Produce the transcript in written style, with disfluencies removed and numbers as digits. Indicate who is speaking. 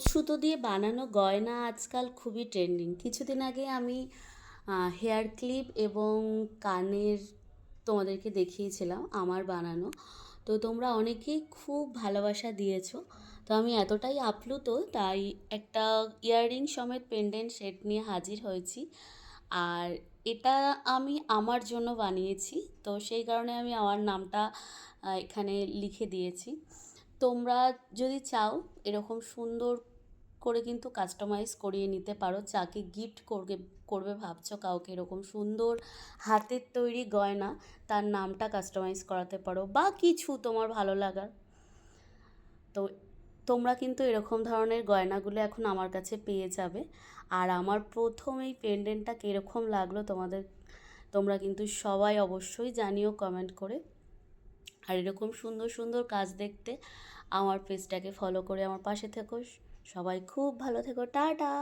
Speaker 1: সুতো দিয়ে বানানো গয়না আজকাল খুবই ট্রেন্ডিং। কিছুদিন আগে আমি হেয়ার ক্লিপ এবং কানের তোমাদেরকে দেখিয়েছিলাম আমার বানানো। তো তোমরা অনেকেই খুব ভালোবাসা দিয়েছো। তো আমি এতটাই আপ্লুত, তাই একটা ইয়াররিং সমেত পেন্ডেন্ট সেট নিয়ে হাজির হয়েছি। আর এটা আমি আমার জন্য বানিয়েছি, তো সেই কারণে আমি আমার নামটা এখানে লিখে দিয়েছি। তোমরা যদি চাও এরকম সুন্দর করে কিন্তু কাস্টমাইজ করিয়ে নিতে পারো। যাকে গিফট করবে করবে ভাবছো কাউকে, এরকম সুন্দর হাতের তৈরি গয়না তার নামটা কাস্টমাইজ করাতে পারো, বা কিছু তোমার ভালো লাগার। তো তোমরা কিন্তু এরকম ধরনের গয়নাগুলো এখন আমার কাছে পেয়ে যাবে। আর আমার প্রথম এই পেন্ডেন্টটা কীরকম লাগলো তোমরা কিন্তু সবাই অবশ্যই জানিও কমেন্ট করে। আর এরকম সুন্দর সুন্দর কাজ দেখতে আমার পেজটাকে ফলো করে আমার পাশে থেকো। সবাই খুব ভালো থেকো, টাটা।